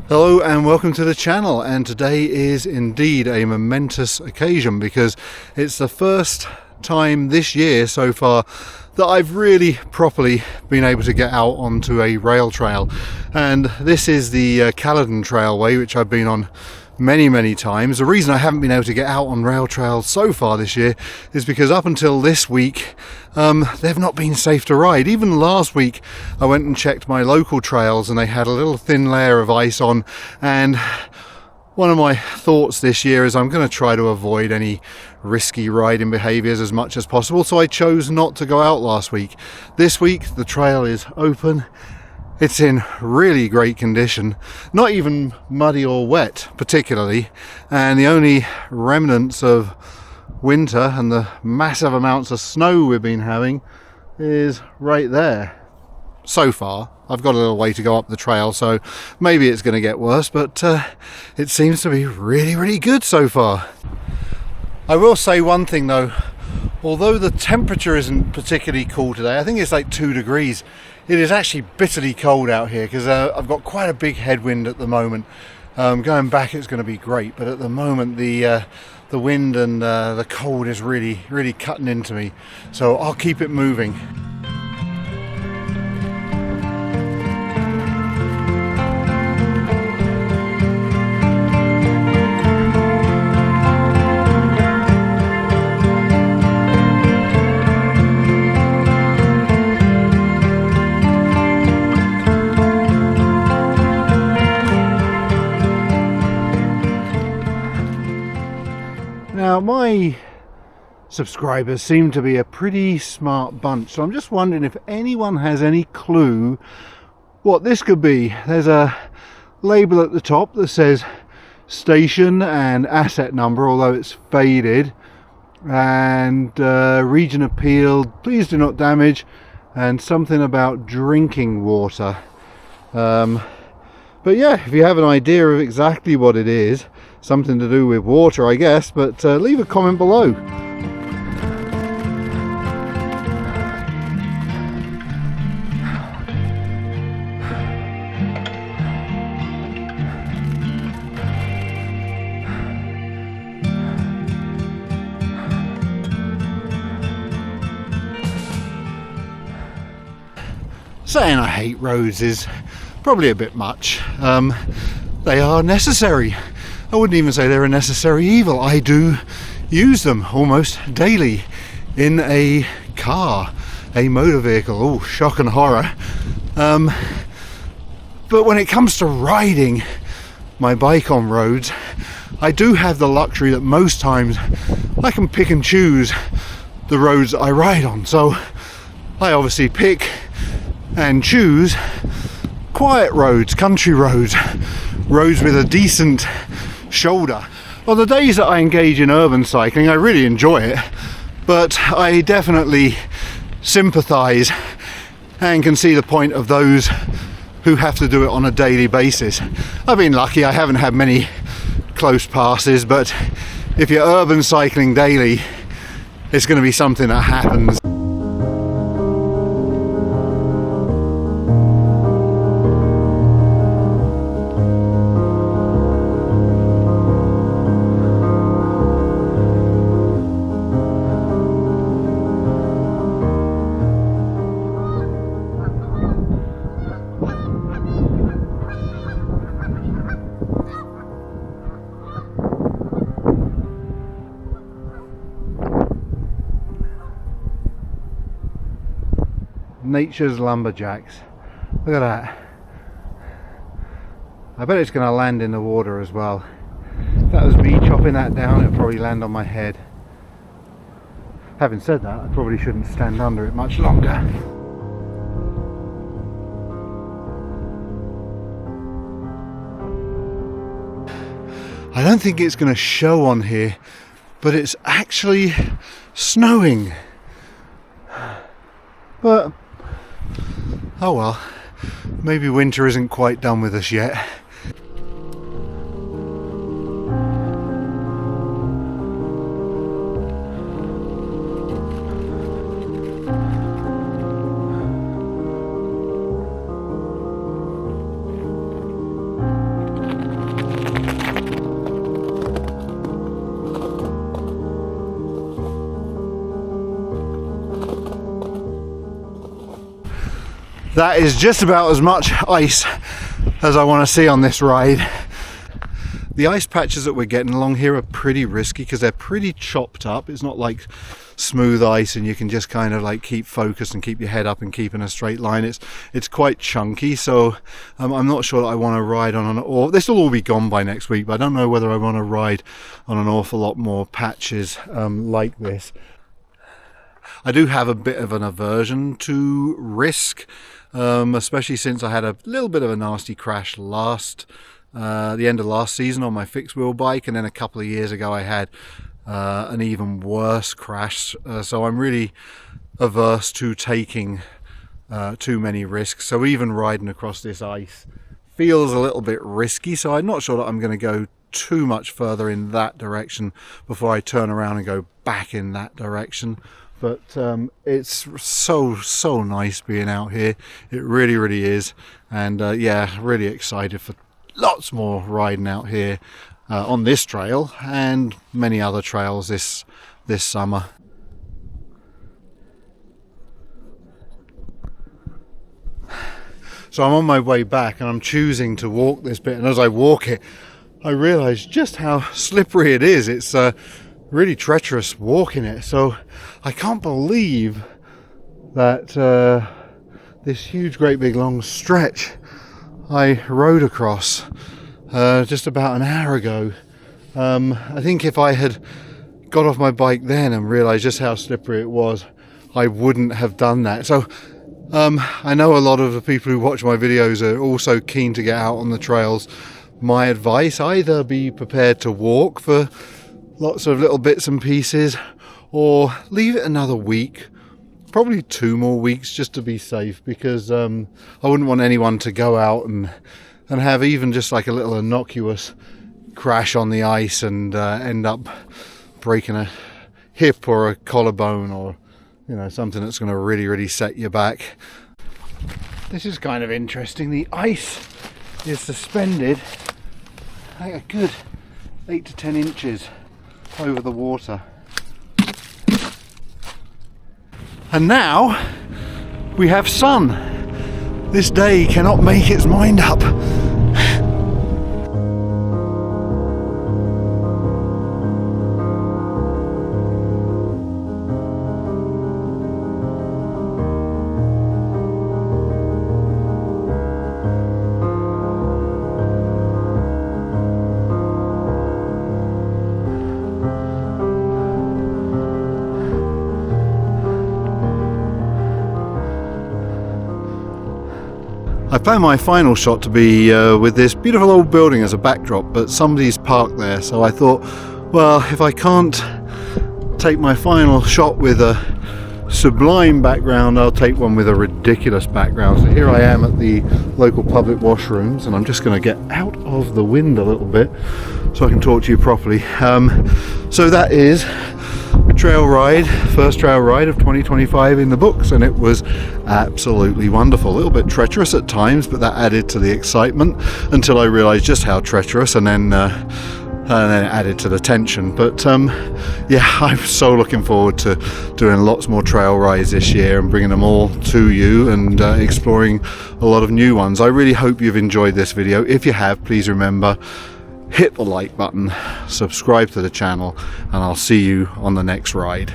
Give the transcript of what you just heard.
Hello and welcome to the channel, and today is indeed a momentous occasion because it's the first time this year so far that I've really properly been able to get out onto a rail trail, and this is the Caledon Trailway, which I've been on many times. The reason I haven't been able to get out on rail trails so far this year is because up until this week they've not been safe to ride. Even last week I went and checked my local trails and they had a little thin layer of ice on, and one of my thoughts this year is I'm going to try to avoid any risky riding behaviours as much as possible, so I chose not to go out last week. This week the trail is open. It's in really great condition, not even muddy or wet particularly, and the only remnants of winter and the massive amounts of snow we've been having is right there. So far, I've got a little way to go up the trail, so maybe it's going to get worse, but it seems to be really good so far. I will say one thing though, although the temperature isn't particularly cool today, I think it's like 2 degrees, it is actually bitterly cold out here because I've got quite a big headwind at the moment. Going back it's going to be great, but at the moment the wind and the cold is really cutting into me, so I'll keep it moving. Now, my subscribers seem to be a pretty smart bunch, so I'm just wondering if anyone has any clue what this could be. There's a label at the top that says station and asset number, although it's faded, and region appealed, please do not damage, and something about drinking water. But yeah, if you have an idea of exactly what it is, something to do with water I guess, but leave a comment below. Saying I hate roads is probably a bit much. They are necessary. I wouldn't even say they're a necessary evil. I do use them almost daily in a car, a motor vehicle. Oh, shock and horror. But when it comes to riding my bike on roads, I do have the luxury that most times I can pick and choose the roads I ride on. So I obviously pick and choose quiet roads, country roads, roads with a decent shoulder. Well, the days that I engage in urban cycling, I really enjoy it, but I definitely sympathise and can see the point of those who have to do it on a daily basis. I've been lucky, I haven't had many close passes, but if you're urban cycling daily, it's going to be something that happens. Nature's lumberjacks. Look at that. I bet it's going to land in the water as well. If that was me chopping that down, it would probably land on my head. Having said that, I probably shouldn't stand under it much longer. I don't think it's going to show on here, but it's actually snowing. But oh well, maybe winter isn't quite done with us yet. That is just about as much ice as I want to see on this ride. The ice patches that we're getting along here are pretty risky because they're pretty chopped up. It's not like smooth ice and you can just kind of like keep focused and keep your head up and keep in a straight line. It's quite chunky, so I'm not sure that I want to ride on this will all be gone by next week, but I don't know whether I want to ride on an awful lot more patches like this. I do have a bit of an aversion to risk, especially since I had a little bit of a nasty crash the end of last season on my fixed wheel bike, and then a couple of years ago I had an even worse crash, so I'm really averse to taking too many risks. So even riding across this ice feels a little bit risky, so I'm not sure that I'm going to go too much further in that direction before I turn around and go back in that direction. But it's so nice being out here. It really is, and yeah, really excited for lots more riding out here on this trail and many other trails this summer. So I'm on my way back and I'm choosing to walk this bit, and as I walk it I realise just how slippery it is. It's really treacherous walking it, so I can't believe that this huge great big long stretch I rode across just about an hour ago. I think if I had got off my bike then and realised just how slippery it was, I wouldn't have done that. So I know a lot of the people who watch my videos are also keen to get out on the trails. My advice, either be prepared to walk for lots of little bits and pieces, or leave it another week, probably 2 more weeks, just to be safe, because I wouldn't want anyone to go out and have even just like a little innocuous crash on the ice and end up breaking a hip or a collarbone, or something that's going to really set you back. This is kind of interesting. The ice is suspended like a good 8 to 10 inches over the water. And now we have sun. This day cannot make its mind up. I planned my final shot to be with this beautiful old building as a backdrop, but somebody's parked there, so I thought, well, if I can't take my final shot with a sublime background, I'll take one with a ridiculous background. So here I am at the local public washrooms, and I'm just going to get out of the wind a little bit so I can talk to you properly. So that is trail ride, first trail ride of 2025 in the books, and it was absolutely wonderful. A little bit treacherous at times, but that added to the excitement until I realised just how treacherous, and then it added to the tension. But yeah, I'm so looking forward to doing lots more trail rides this year and bringing them all to you, and exploring a lot of new ones. I really hope you've enjoyed this video. If you have, please remember, hit the like button, subscribe to the channel, and I'll see you on the next ride.